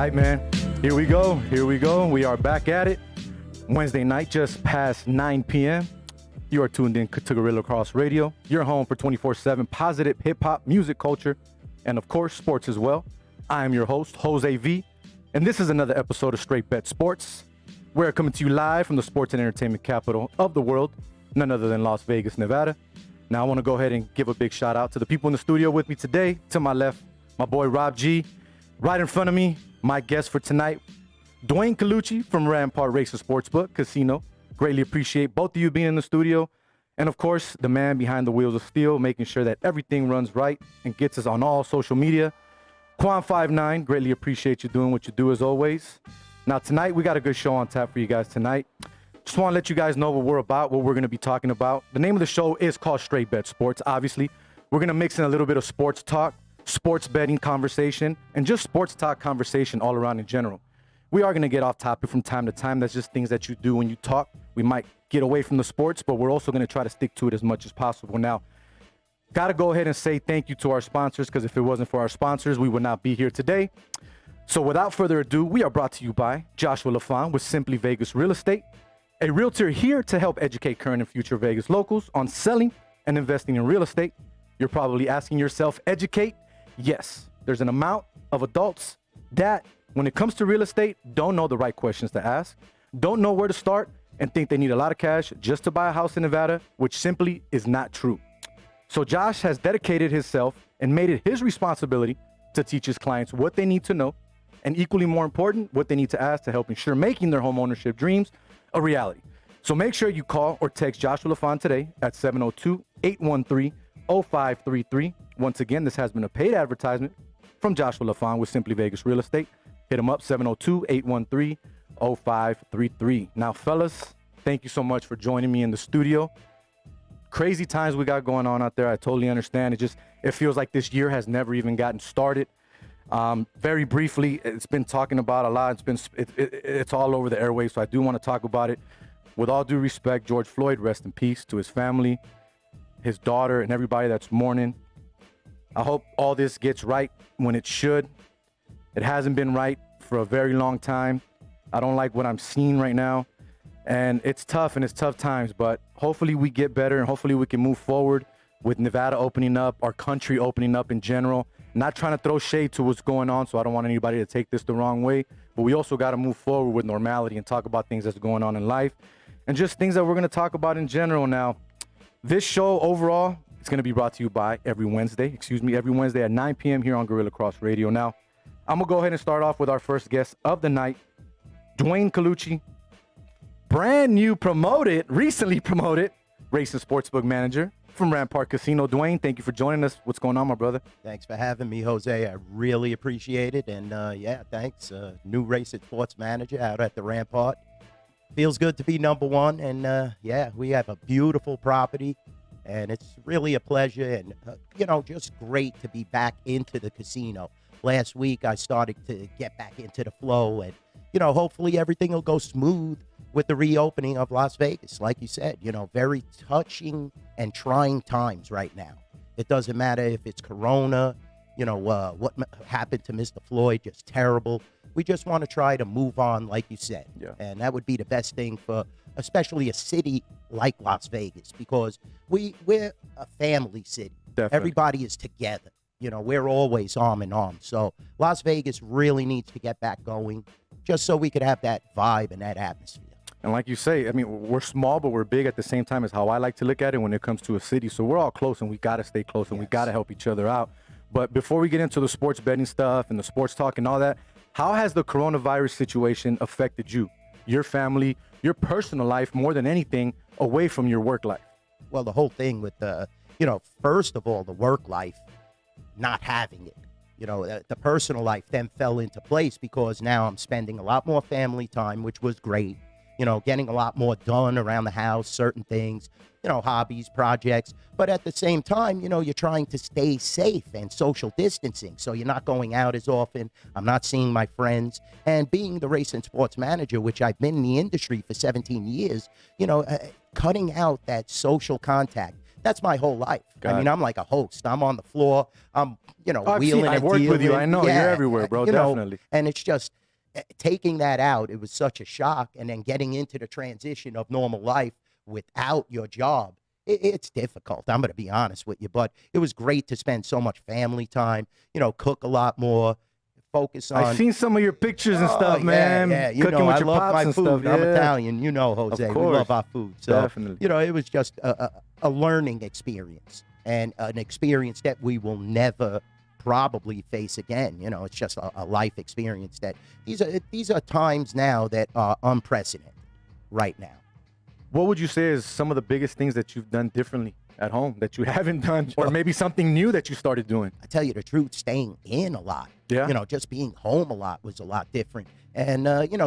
right, man. Here we go. Here we go. We are back at it. Wednesday night, just past 9 p.m. You are tuned in to Guerrilla Cross Radio, your home for 24/7 positive hip-hop, music culture, and of course, sports as well. I am your host, Jose V, and this is another episode of Straight Bet Sports. We're coming to you live from the sports and entertainment capital of the world, none other than Las Vegas, Nevada. Now, I want to go ahead and give a big shout out to the people in the studio with me today. To my left, my boy Rob G. Right in front of me, my guest for tonight, Dwayne Colucci from Rampart Racing Sportsbook Casino. Greatly appreciate both of you being in the studio. And of course, the man behind the wheels of steel, making sure that everything runs right and gets us on all social media. Quan59, greatly appreciate you doing what you do as always. Now tonight, we got a good show on tap for you guys tonight. Just want to let you guys know what we're about, what we're going to be talking about. The name of the show is called Straight Bet Sports, obviously. We're going to mix in a little bit of sports talk, sports betting conversation, and just sports talk conversation all around in general. We are going to get off topic from time to time. That's just things that you do when you talk. We might get away from the sports, but we're also going to try to stick to it as much as possible. Now, got to go ahead and say thank you to our sponsors, because if it wasn't for our sponsors, we would not be here today. So without further ado, we are brought to you by Joshua LaFon with Simply Vegas Real Estate, a realtor here to help educate current and future Vegas locals on selling and investing in real estate. You're probably asking yourself, educate? Yes, there's an amount of adults that, when it comes to real estate, don't know the right questions to ask, don't know where to start, and think they need a lot of cash just to buy a house in Nevada, which simply is not true. So Josh has dedicated himself and made it his responsibility to teach his clients what they need to know, and equally more important, what they need to ask to help ensure making their home ownership dreams a reality. So make sure you call or text Joshua LaFon today at 702-813-0533. Once again, this has been a paid advertisement from Joshua LaFon with Simply Vegas Real Estate. Hit him up, 702-813-0533. Now, fellas, thank you so much for joining me in the studio. Crazy times we got going on out there. I totally understand. It feels like this year has never even gotten started. Very briefly, it's been talking about a lot. It's all over the airwaves, so I do want to talk about it. With all due respect, George Floyd, rest in peace to his family, his daughter, and everybody that's mourning. I hope all this gets right when it should. It hasn't been right for a very long time. I don't like what I'm seeing right now. And it's tough, and it's tough times, but hopefully we get better, and hopefully we can move forward with Nevada opening up, our country opening up in general. Not trying to throw shade to what's going on, so I don't want anybody to take this the wrong way, but we also got to move forward with normality and talk about things that's going on in life and just things that we're going to talk about in general. Now, this show overall, it's going to be brought to you by every Wednesday at 9 p.m. here on Guerrilla Cross Radio. Now, I'm going to go ahead and start off with our first guest of the night, Dwayne Colucci, brand new recently promoted racing sportsbook manager from Rampart Casino. Dwayne, thank you for joining us. What's going on, my brother? Thanks for having me, Jose. I really appreciate it. And yeah, thanks. New racing sports manager out at the Rampart. Feels good to be number one. And yeah, we have a beautiful property. And it's really a pleasure and, just great to be back into the casino. Last week, I started to get back into the flow. And, hopefully everything will go smooth with the reopening of Las Vegas. Like you said, very touching and trying times right now. It doesn't matter if it's Corona, what happened to Mr. Floyd, just terrible. We just want to try to move on, like you said. Yeah. And that would be the best thing for especially a city like Las Vegas, because we're a family city. Definitely. Everybody is together. We're always arm in arm. So Las Vegas really needs to get back going just so we could have that vibe and that atmosphere. And like you say, I mean, we're small, but we're big at the same time, is how I like to look at it when it comes to a city. So we're all close, and we got to stay close, and we got to help each other out. But before we get into the sports betting stuff and the sports talk and all that, how has the coronavirus situation affected you, your family, your personal life, more than anything, away from your work life? Well, the whole thing with first of all, the work life, not having it. The personal life then fell into place because now I'm spending a lot more family time, which was great. Getting a lot more done around the house, certain things, hobbies, projects. But at the same time, you're trying to stay safe and social distancing. So you're not going out as often. I'm not seeing my friends. And being the race and sports manager, which I've been in the industry for 17 years, cutting out that social contact, That's my whole life. Got I mean, it. I'm like a host. I'm on the floor. I'm, I've wheeling and I've worked with you. dealing. I know Yeah, you're everywhere, bro. you know, Definitely. and it's just taking that out. It was such a shock, and then getting into the transition of normal life without your job. It's difficult. I'm going to be honest with you, but it was great to spend so much family time. Cook a lot more. Focus on. I've seen some of your pictures and Oh, stuff, man. Yeah, Cooking with I your love pops my and food. stuff. I'm Yeah. Italian, Jose. We course. love our food. So, Definitely. it was just a learning experience, and an experience that we will never probably face again. It's just a life experience that these are times now that are unprecedented right now. What would you say is some of the biggest things that you've done differently at home that you haven't done, or maybe something new that you started doing? I tell you the truth, staying in a lot. Yeah. Just being home a lot was a lot different. And,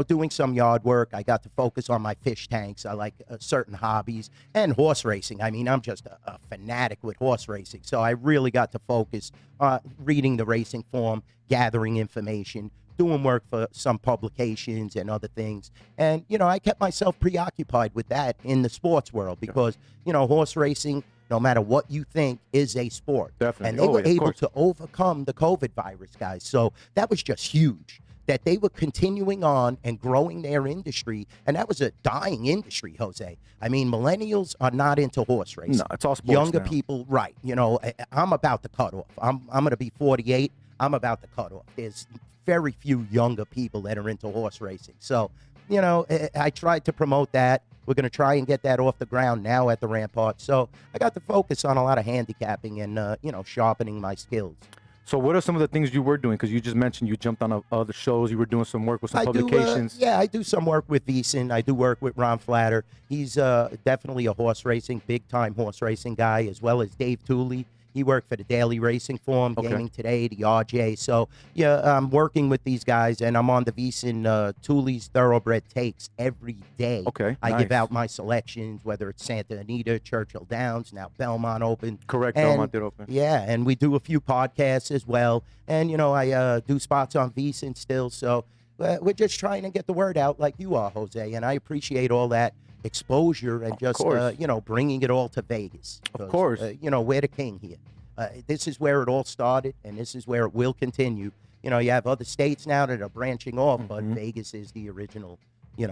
doing some yard work. I got to focus on my fish tanks. I like certain hobbies and horse racing. I mean, I'm just a fanatic with horse racing. So I really got to focus on reading the racing form, gathering information, doing work for some publications and other things. And, I kept myself preoccupied with that in the sports world because, horse racing, no matter what you think, is a sport. Definitely. And they were yeah, of able course. to overcome the COVID virus, guys. So that was just huge, that they were continuing on and growing their industry. And that was a dying industry, Jose. I mean, millennials are not into horse racing. No, it's all sports Younger now. people, right. I'm about to cut off. I'm going to be 48. I'm about to cut off. There's very few younger people that are into horse racing. So, I tried to promote that. We're going to try and get that off the ground now at the Rampart. So I got to focus on a lot of handicapping and, sharpening my skills. So what are some of the things you were doing? Because you just mentioned you jumped on other shows. You were doing some work with some publications. I do some work with VSiN. I do work with Ron Flatter. He's definitely a horse racing, big-time horse racing guy, as well as Dave Tooley. He worked for the Daily Racing Form, Okay. Gaming Today, the RJ. So, I'm working with these guys, and I'm on the VSiN Tooley's Thoroughbred Takes every day. Okay, I give nice. out my selections, whether it's Santa Anita, Churchill Downs, now Belmont Open. Correct, And- Belmont did open. Yeah, and we do a few podcasts as well. And, I do spots on VSiN still. So we're just trying to get the word out like you are, Jose. And I appreciate all that exposure and just, course. bringing it all to Vegas. Of course. We're the king here. This is where it all started, and this is where it will continue. You have other states now that are branching off, but Vegas is the original,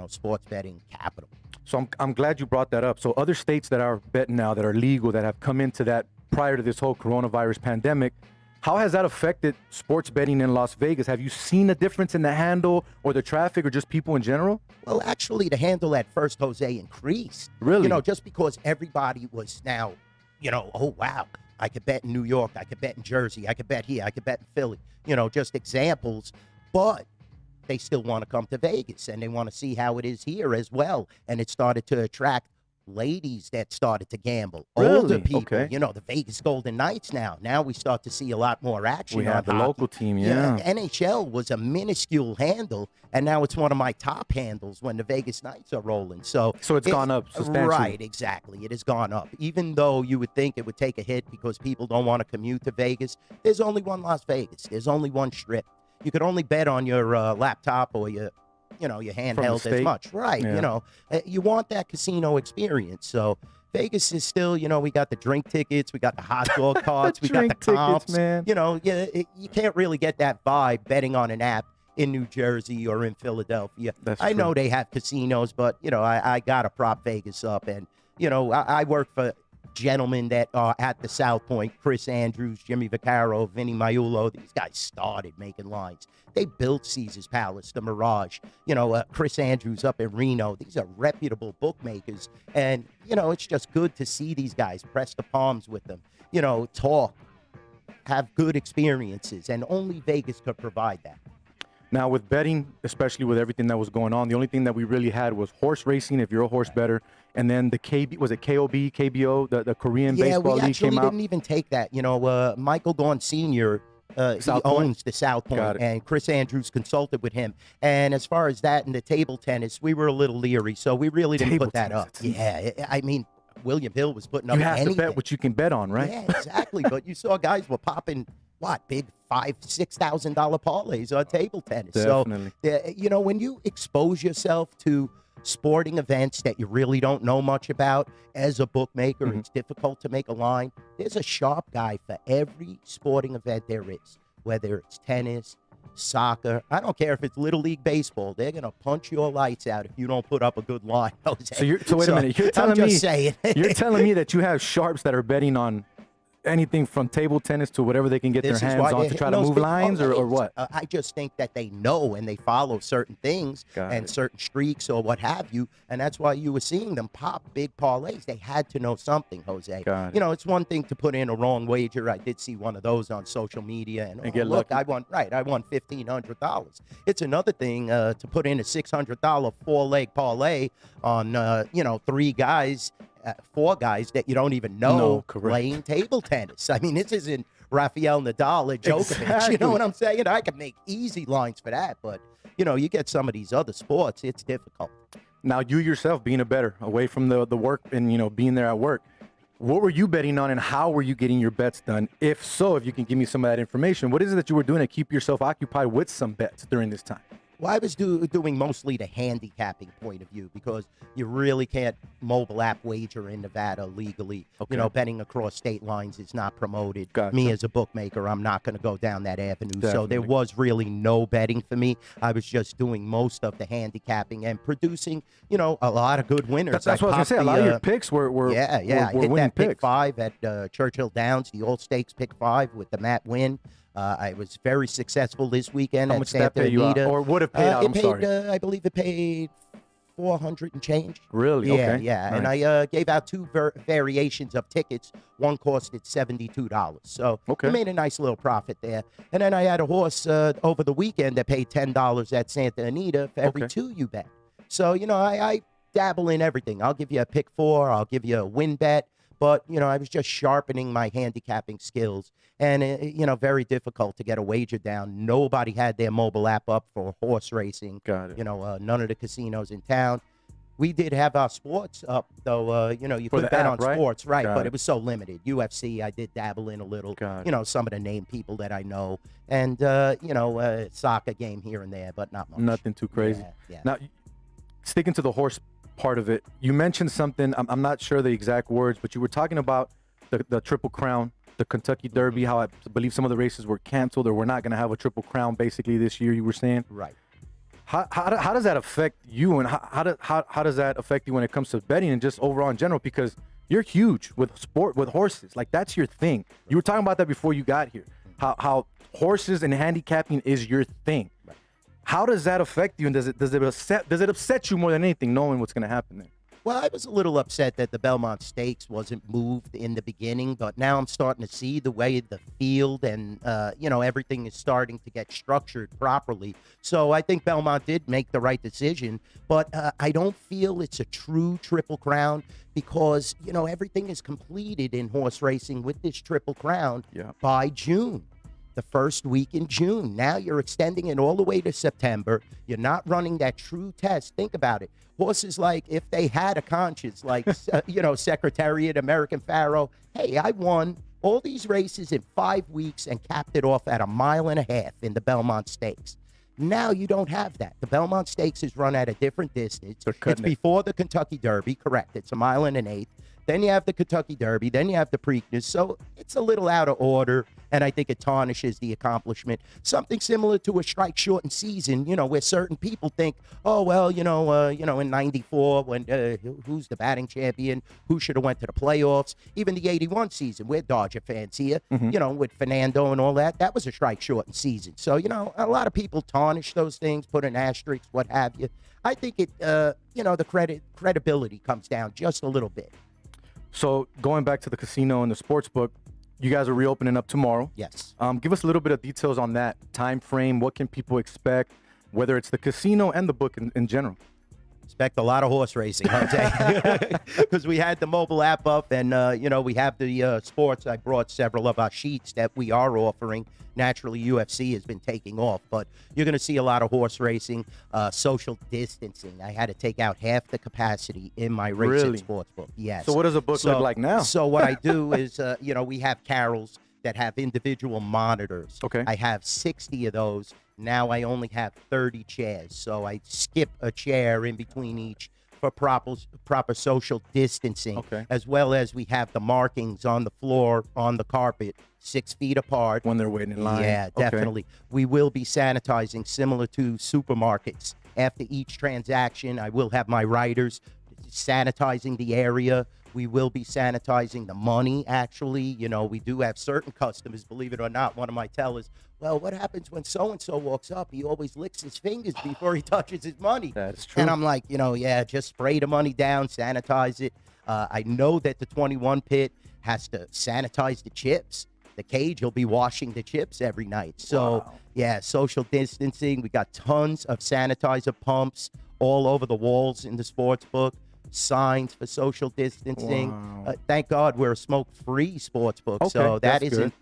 sports betting capital. So I'm glad you brought that up. So other states that are betting now, that are legal, that have come into that prior to this whole coronavirus pandemic, how has that affected sports betting in Las Vegas? Have you seen a difference in the handle or the traffic or just people in general? Well, actually, the handle at first, Jose, increased. Really? Just because everybody was now, oh, wow, I could bet in New York, I could bet in Jersey, I could bet here, I could bet in Philly, just examples. But they still want to come to Vegas, and they want to see how it is here as well. And it started to attract ladies that started to gamble, older Really? people, Okay. the Vegas Golden Knights now. Now we start to see a lot more action. We on have the hockey. local team, yeah. NHL was a minuscule handle, and now it's one of my top handles when the Vegas Knights are rolling. So it's gone up substantially. Right, exactly. It has gone up. Even though you would think it would take a hit because people don't want to commute to Vegas, there's only one Las Vegas. There's only one strip. You could only bet on your laptop or your handheld as state? much. Right, Yeah. You want that casino experience. So Vegas is still, we got the drink tickets, we got the hot dog carts, we got the drink tickets, comps. man. You can't really get that vibe betting on an app in New Jersey or in Philadelphia. That's I know true. they have casinos, but, I got to prop Vegas up. And, I work for gentlemen that are at the South Point, Chris Andrews, Jimmy Vaccaro, Vinny Maiulo. These guys started making lines. They built Caesar's Palace, the Mirage. Chris Andrews up in Reno. These are reputable bookmakers. And, it's just good to see these guys, press the palms with them, talk, have good experiences. And only Vegas could provide that. Now with betting, especially with everything that was going on, the only thing that we really had was horse racing, if you're a horse bettor, and then the KBO, the Korean Baseball we League actually came out. didn't even take that. Michael Gaughan Sr., he South Point? owns the South Got Point, it. and Chris Andrews consulted with him. And as far as that and the table tennis, we were a little leary, so we really didn't Table put that tennis, up. that's- Yeah, I mean, William Hill was putting up You have anything. to bet what you can bet on, right? Yeah, exactly. But you saw guys were popping big $5,000-$6,000 parlays on table tennis. Definitely. So, when you expose yourself to sporting events that you really don't know much about. As a bookmaker, it's difficult to make a line. There's a sharp guy for every sporting event there is, whether it's tennis, soccer. I don't care if it's Little League Baseball. They're going to punch your lights out if you don't put up a good line, Jose. So wait a minute. You're telling I'm me, just saying. you're telling me that you have sharps that are betting on anything from table tennis to whatever they can get their hands on to try to move lines or what? I just think that they know and they follow certain things and certain streaks or what have you, and that's why you were seeing them pop big parlays. They had to know something, Jose. Got it. You know, it's one thing to put in a wrong wager. I did see one of those on social media, and get look, lucky. I won $1,500. It's another thing to put in a $600 four-leg parlay on, three guys. Four guys that you don't even know playing table tennis. I mean, this isn't Rafael Nadal or Djokovic. Exactly. You know what I'm saying? I can make easy lines for that, but you get some of these other sports, it's difficult. Now, you yourself being a bettor, away from the work and being there at work, what were you betting on and how were you getting your bets done? If so, if you can give me some of that information, what is it that you were doing to keep yourself occupied with some bets during this time? Well, I was doing mostly the handicapping point of view because you really can't mobile app wager in Nevada legally. Okay. Betting across state lines is not promoted. Gotcha. Me as a bookmaker, I'm not going to go down that avenue. Definitely. So there was really no betting for me. I was just doing most of the handicapping and producing, a lot of good winners. That's what I was going to say. A lot of your picks were I hit winning that pick picks. 5 at Churchill Downs, the All Stakes pick 5 with the Matt Wynn. I was very successful this weekend How at much did that Santa pay you out? Anita. Or would have paid out? I'm sorry. I believe it paid 400 and change. Really? Yeah, Okay. yeah. Nice. And I gave out two variations of tickets. One costed $72. So Okay. we made a nice little profit there. And then I had a horse over the weekend that paid $10 at Santa Anita for every Okay. 2 you bet. So, I dabble in everything. I'll give you a pick 4. I'll give you a win bet. But, I was just sharpening my handicapping skills. And, very difficult to get a wager down. Nobody had their mobile app up for horse racing. Got it. None of the casinos in town. We did have our sports up, though, you For could the bet app, on right? sports, right, Got but it. it was so limited. UFC, I did dabble in a little, Got it. some of the name people that I know. And, soccer game here and there, but not much. Nothing too crazy. Yeah. Now, sticking to the horse part of it, you mentioned something, I'm not sure the exact words, but you were talking about the Triple Crown, the Kentucky Derby, how I believe some of the races were canceled or we're not going to have a Triple Crown basically this year, you were saying? Right. How does that affect you, and how does that affect you when it comes to betting and just overall in general? Because you're huge with horses, like that's your thing. You were talking about that before you got here. How horses and handicapping is your thing. Right. How does that affect you, and does it upset you more than anything, knowing what's going to happen there? Well, I was a little upset that the Belmont Stakes wasn't moved in the beginning, but now I'm starting to see the way the field and, everything is starting to get structured properly. So I think Belmont did make the right decision, but I don't feel it's a true Triple Crown because, everything is completed in horse racing with this Triple Crown by June. The first week in June. Now you're extending it all the way to September. You're not running that true test. Think about it. Horses, like, if they had a conscience, like, Secretariat, American Pharaoh, hey, I won all these races in 5 weeks and capped it off at 1.5 miles in the Belmont Stakes. Now you don't have that. The Belmont Stakes is run at a different distance. It's before the Kentucky Derby, correct. It's 1.125 miles. Then you have the Kentucky Derby. Then you have the Preakness. So it's a little out of order, and I think it tarnishes the accomplishment. Something similar to a strike-shortened season, where certain people think, oh, well, in '94, when who's the batting champion? Who should have went to the playoffs? Even the '81 season, we're Dodger fans here, with Fernando and all that. That was a strike-shortened season. So, a lot of people tarnish those things, put an asterisk, what have you. I think it, the credibility comes down just a little bit. So going back to the casino and the sports book, you guys are reopening up tomorrow. Yes. Give us a little bit of details on that time frame. What can people expect, whether it's the casino and the book in general? Expect a lot of horse racing, Jose, because we had the mobile app up, and we have the sports. I brought several of our sheets that we are offering. Naturally, UFC has been taking off, but you're going to see a lot of horse racing, social distancing. I had to take out half the capacity in my race Really? sports book. Yes. So what does a book look like now? So what I do is, we have carols. that have individual monitors. Okay. I have 60 of those. Now I only have 30 chairs. So I skip a chair in between each for proper social distancing, Okay. as well as we have the markings on the floor, on the carpet, 6 feet apart. When they're waiting in line. Yeah, Okay. definitely. We will be sanitizing similar to supermarkets. After each transaction, I will have my writers sanitizing the area. We will be sanitizing the money, actually. You know, we do have certain customers, believe it or not. One of my tellers, well, what happens when so-and-so walks up? He always licks his fingers before he touches his money. That's true. And I'm like, yeah, just spray the money down, sanitize it. I know that the 21 pit has to sanitize the chips. The cage, he'll be washing the chips every night. So, Wow. yeah, social distancing. We got tons of sanitizer pumps all over the walls in the sports book. Signs for social distancing. Wow. Thank God we're a smoke-free sports book, Okay, so that that's isn't,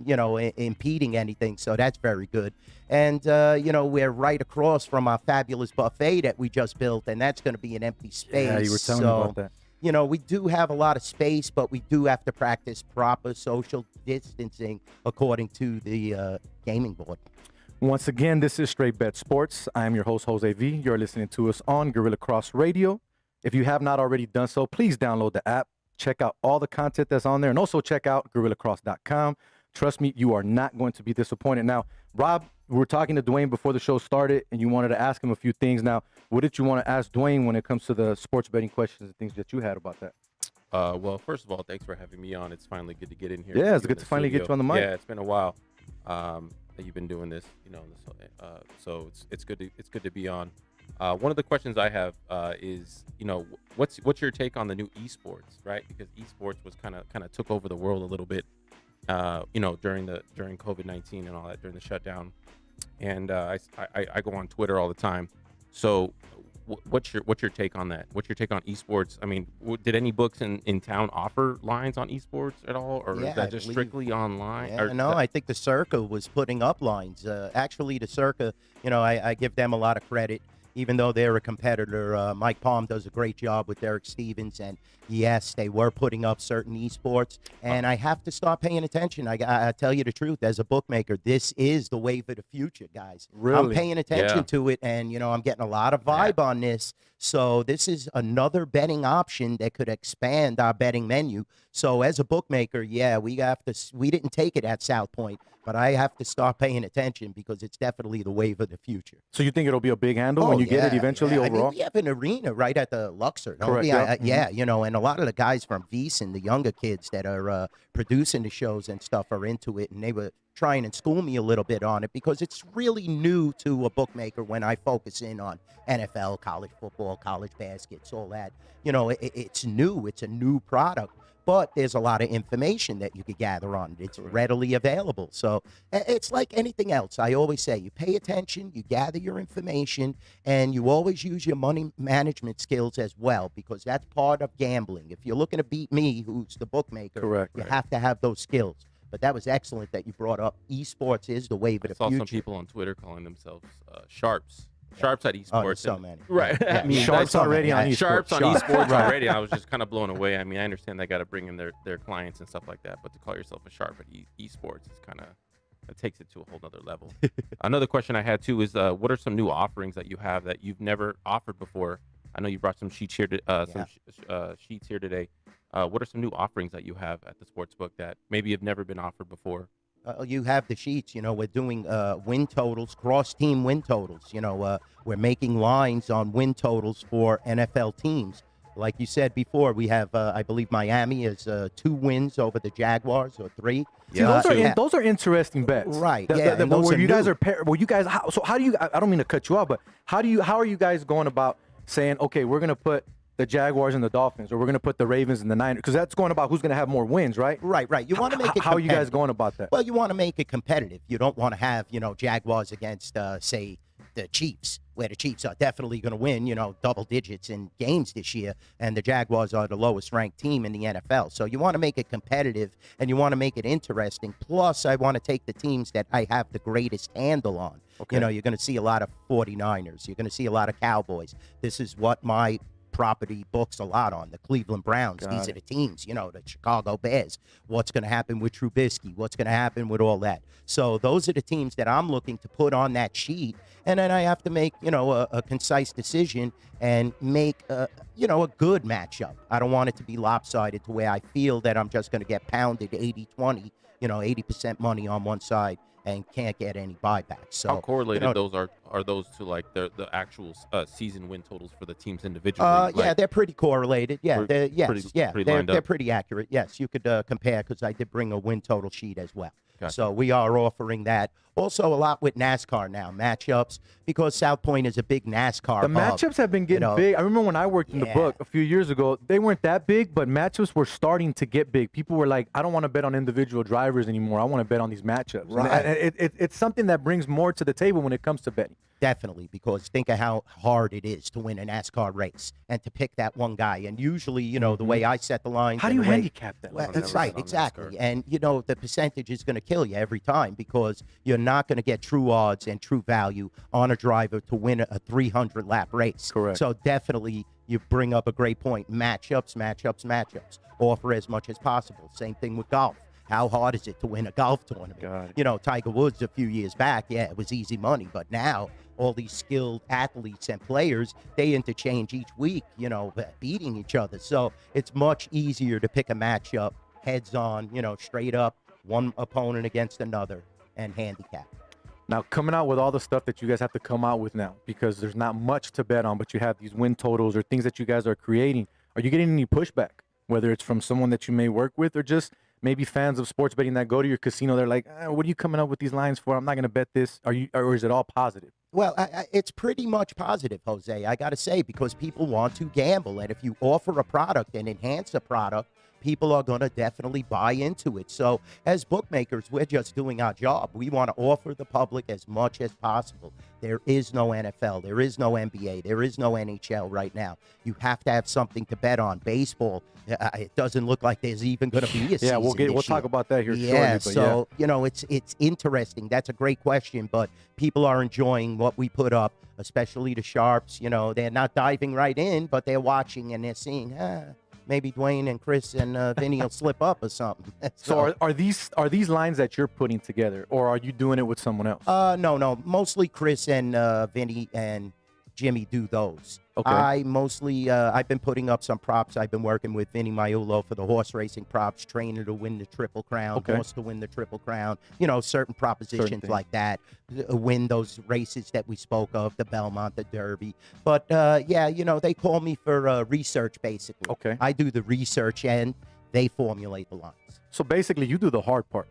impeding anything. So that's very good. And we're right across from our fabulous buffet that we just built, and that's going to be an empty space. Yeah, you were telling me about that. We do have a lot of space, but we do have to practice proper social distancing according to the gaming board. Once again, this is Straight Bet Sports. I am your host, Jose V. You're listening to us on Gorilla Cross Radio. If you have not already done so, please download the app. Check out all the content that's on there, and also check out GorillaCross.com. Trust me, you are not going to be disappointed. Now, Rob, we were talking to Dwayne before the show started, and you wanted to ask him a few things. Now, what did you want to ask Dwayne when it comes to the sports betting questions and things that you had about that? Well, first of all, thanks for having me on. It's finally good to get in here. Yeah, with it's you good in to the finally get studio. you on the mic. Yeah, it's been a while that you've been doing this, so it's good to be on. One of the questions I have is, what's your take on the new esports, right? Because esports was kind of took over the world a little bit, during COVID-19 and all that, during the shutdown. And I go on Twitter all the time. So what's your take on that? What's your take on esports? I mean, did any books in town offer lines on esports at all, or Yeah, is that I just believe- strictly online? Yeah, no, I think the Circa was putting up lines. Actually, the Circa, I give them a lot of credit. Even though they're a competitor, Mike Palm does a great job with Derek Stevens, and yes, they were putting up certain esports, and I have to start paying attention. I tell you the truth, as a bookmaker, this is the wave of the future, guys. I'm Really? paying attention Yeah. to it, and I'm getting a lot of vibe on this. So this is another betting option that could expand our betting menu. So as a bookmaker, yeah, we didn't take it at South Point, but I have to start paying attention because it's definitely the wave of the future. So you think it'll be a big handle when you get it eventually yeah. overall? I mean, we have an arena right at the Luxor. Don't Correct, we? yeah. Yeah, and a lot of the guys from VEASAN, the younger kids that are producing the shows and stuff, are into it, and they were trying and school me a little bit on it because it's really new to a bookmaker when I focus in on NFL, college football, college baskets, all that. It's new. It's a new product. But there's a lot of information that you could gather on it. It's readily available. So it's like anything else. I always say you pay attention, you gather your information, and you always use your money management skills as well, because that's part of gambling. If you're looking to beat me, who's the bookmaker, Correct, you right. have to have those skills. But that was excellent that you brought up. Esports is the wave I of the saw future. some people on Twitter calling themselves sharps. Sharps at esports. Oh, there's so and- many. Right. Yeah, I mean, Sharps so already many. on Yeah, esports. Sharps on Sharp. esports Right. already. I was just kind of blown away. I mean, I understand they got to bring in their clients and stuff like that, but to call yourself a sharp at esports is kind of, that takes it to a whole nother level. Another question I had too is, what are some new offerings that you have that you've never offered before? I know you brought some sheets here, sheets here today. What are some new offerings that you have at the sportsbook that maybe have never been offered before? You have the sheets. We're doing win totals, cross-team win totals. We're making lines on win totals for NFL teams. Like you said before, we have, I believe, Miami is 2 wins over the Jaguars, or 3. See, those are interesting bets. Right, yeah, and Where those are you guys new. are well, you guys. How do you? I don't mean to cut you off, but how are you guys going about saying, okay, we're gonna put the Jaguars and the Dolphins, or we're gonna put the Ravens and the Niners, because that's going about who's gonna have more wins, right? Right. You want to make it How are you guys competitive. going about that? Well, you want to make it competitive. You don't want to have, Jaguars against, say, the Chiefs, where the Chiefs are definitely going to win, double digits in games this year, and the Jaguars are the lowest ranked team in the NFL. So you want to make it competitive, and you want to make it interesting. Plus, I want to take the teams that I have the greatest handle on. Okay. You're going to see a lot of 49ers. You're going to see a lot of Cowboys. This is what my property books a lot on. The Cleveland Browns, Got these it. are the teams, the Chicago Bears. What's going to happen with Trubisky? What's going to happen with all that? So those are the teams that I'm looking to put on that sheet. And then I have to make, a concise decision and make, a good matchup. I don't want it to be lopsided to where I feel that I'm just going to get pounded 80-20, 80% money on one side and can't get any buybacks. So How correlated those are those to like the actual season win totals for the teams individually? Yeah, they're pretty correlated. Yeah, Pretty- lined they're up. pretty accurate. Yes, you could compare because I did bring a win total sheet as well. Gotcha. So we are offering that. Also, a lot with NASCAR now, matchups, because South Point is a big NASCAR The hub. matchups have been getting know. big. I remember when I worked in the Yeah. book a few years ago, they weren't that big, but matchups were starting to get big. People were like, I don't want to bet on individual drivers anymore. I want to bet on these matchups. Right. And it's something that brings more to the table when it comes to betting. Definitely, because think of how hard it is to win a NASCAR race and to pick that one guy. And usually, the way I set the lines. How do and you the way- handicap that? Well, I've that's never right, bet on exactly. NASCAR. And, the percentage is going to kill you every time because you're not going to get true odds and true value on a driver to win a 300-lap race. Correct. So definitely you bring up a great point. Matchups. Offer as much as possible. Same thing with golf. How hard is it to win a golf tournament? Got it. Tiger Woods a few years back, it was easy money. But now all these skilled athletes and players, they interchange each week, beating each other. So it's much easier to pick a matchup heads on, straight up, one opponent against another and handicap. Now, coming out with all the stuff that you guys have to come out with now, because there's not much to bet on, but you have these win totals or things that you guys are creating, are you getting any pushback? Whether it's from someone that you may work with or just maybe fans of sports betting that go to your casino, they're like, what are you coming up with these lines for? I'm not going to bet this. Or is it all positive? Well, it's pretty much positive, Jose, I got to say, because people want to gamble. And if you offer a product and enhance a product, people are going to definitely buy into it. So as bookmakers, we're just doing our job. We want to offer the public as much as possible. There is no NFL. There is no NBA. There is no NHL right now. You have to have something to bet on. Baseball, it doesn't look like there's even going to be a season. Yeah, we'll this talk year. about that here Yeah, shortly. But so, it's interesting. That's a great question, but people are enjoying what we put up, especially the sharps. They're not diving right in, but they're watching and they're seeing, maybe Dwayne and Chris and Vinny will slip up or something. So are these lines that you're putting together, or are you doing it with someone else? No. Mostly Chris and Vinny and Jimmy do those. Okay. I mostly, I've been putting up some props. I've been working with Vinny Maiulo for the horse racing props, trainer to win the Triple Crown, Okay. horse to win the Triple Crown, certain propositions things. like that, win those races that we spoke of, the Belmont, the Derby. But, they call me for research, basically. Okay. I do the research and they formulate the lines. So basically, you do the hard part.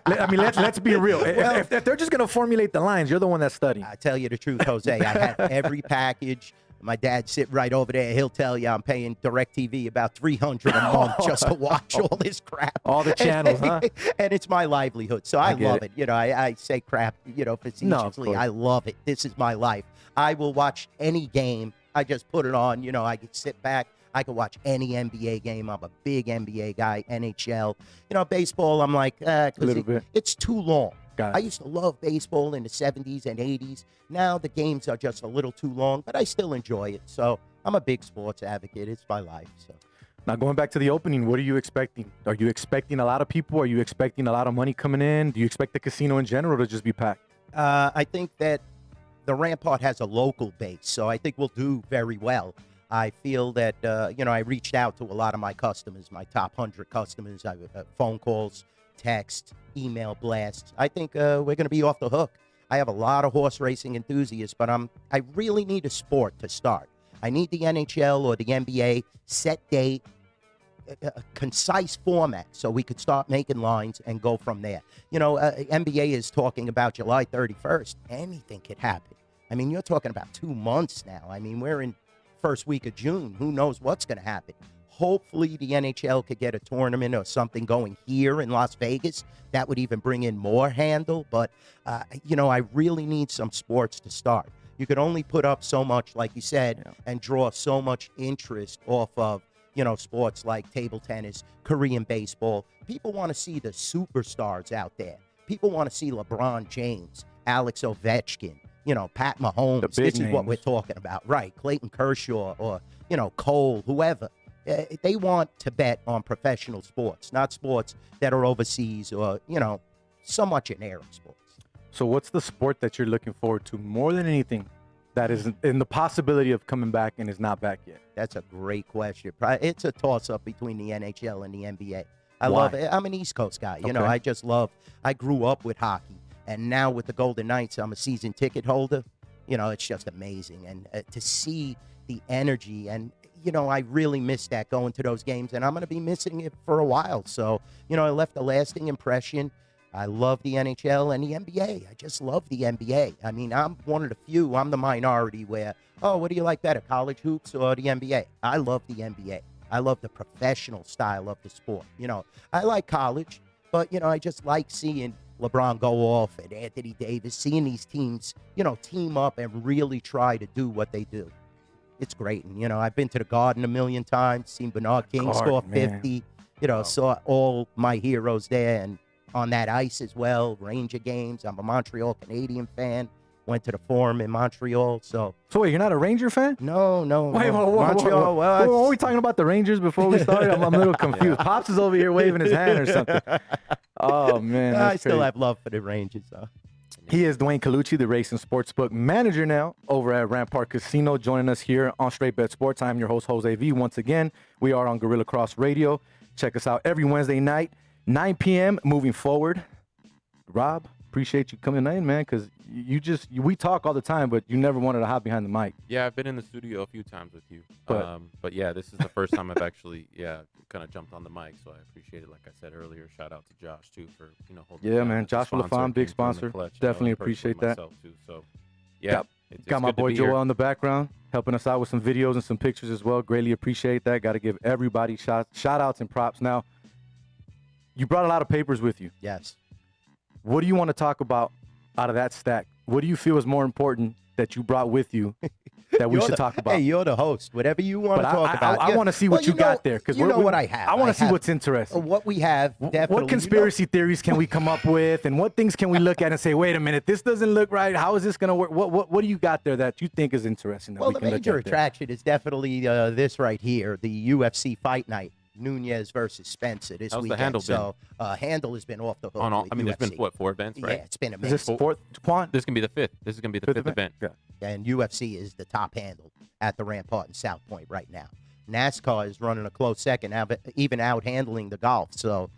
I mean, let's be real. If they're just gonna formulate the lines, you're the one that's studying. I tell you the truth, Jose. I have every package. My dad sit right over there. He'll tell you I'm paying DirecTV about $300 a month just to watch all this crap. All the channels, huh? And it's my livelihood, so I get love it. I say crap, facetiously. course. I love it. This is my life. I will watch any game. I just put it on. I can sit back. I can watch any NBA game. I'm a big NBA guy. NHL. Baseball, I'm like, Little bit. it's too long. Got it. I used to love baseball in the 70s and 80s. Now the games are just a little too long, but I still enjoy it. So I'm a big sports advocate. It's my life. So Now, going back to the opening, what are you expecting? Are you expecting a lot of people? Are you expecting a lot of money coming in? Do you expect the casino in general to just be packed? I think that the Rampart has a local base, so I think we'll do very well. I feel that, I reached out to a lot of my customers, my top 100 customers, phone calls, text, email blasts. I think we're going to be off the hook. I have a lot of horse racing enthusiasts, but I really need a sport to start. I need the NHL or the NBA, set date, a concise format so we could start making lines and go from there. NBA is talking about July 31st. Anything could happen. I mean, you're talking about 2 months now. I mean, we're in first week of June. Who knows what's going to happen? Hopefully the NHL could get a tournament or something going here in Las Vegas. That would even bring in more handle. But, I really need some sports to start. You could only put up so much, like you said, and draw so much interest off of, sports like table tennis, Korean baseball. People want to see the superstars out there. People want to see LeBron James, Alex Ovechkin, Pat Mahomes. The big This is what names. we're talking about. Right. Clayton Kershaw or, Cole, whoever. They want to bet on professional sports, not sports that are overseas or, somewhat generic sports. So what's the sport that you're looking forward to more than anything that is in the possibility of coming back and is not back yet? That's a great question. It's a toss-up between the NHL and the NBA. I Why? love it. I'm an East Coast guy. Okay. I grew up with hockey. And now with the Golden Knights, I'm a season ticket holder. It's just amazing. And to see the energy and, I really miss that going to those games. And I'm going to be missing it for a while. So, I left a lasting impression. I love the NHL and the NBA. I just love the NBA. I mean, I'm one of the few. I'm the minority where, what do you like better, college hoops or the NBA? I love the NBA. I love the professional style of the sport. I like college, but, I just like seeing LeBron go off and Anthony Davis, seeing these teams, team up and really try to do what they do. It's great. And, I've been to the Garden a million times, seen Bernard King score 50, saw all my heroes there and on that ice as well, Ranger games. I'm a Montreal Canadian fan. Went to the Forum in Montreal. So wait, you're not a Ranger fan? No. Wait, whoa, Montreal. Well, were we talking about the Rangers before we started? I'm a little confused. Pops is over here waving his hand or something. Oh, man. I still have love for the Rangers, though. He is Dwayne Colucci, the Racing Sportsbook manager now over at Rampart Casino, joining us here on Straight Bet Sports. I'm your host, Jose V. Once again, we are on Gorilla Cross Radio. Check us out every Wednesday night, 9 p.m. moving forward. Rob, appreciate you coming in, man, because we talk all the time, but you never wanted to hop behind the mic. Yeah, I've been in the studio a few times with you. But yeah, this is the first time I've actually, kind of jumped on the mic, so I appreciate it. Like I said earlier, shout out to Josh, too, for, holding Yeah, down man, as a Joshua sponsor, LaFawn, big being sponsor. the clutch, Definitely personally appreciate that. myself, too. So, yeah. It's Got my good to boy be Joel here. on the background, helping us out with some videos and some pictures as well. Greatly appreciate that. Got to give everybody shout outs and props. Now, you brought a lot of papers with you. Yes. What do you want to talk about out of that stack? What do you feel is more important that you brought with you that we should talk about? Hey, you're the host. Whatever you want to talk about. I want to see what you got there. Because you know what I have. I want to see what's interesting. What we have, definitely. What conspiracy theories can we come up with, and what things can we look at and say, wait a minute, this doesn't look right. How is this going to work? What do you got there that you think is interesting? Well, the major attraction is definitely this right here, the UFC Fight Night. Nunez versus Spencer this weekend. The handle so Handle has been off the hook. There's been, 4 events, right? Yeah, it's been amazing. Is this fourth, Quan? This can be the fifth. This is going to be the fifth event. Yeah. And UFC is the top handle at the Rampart in South Point right now. NASCAR is running a close second, even out handling the golf. So,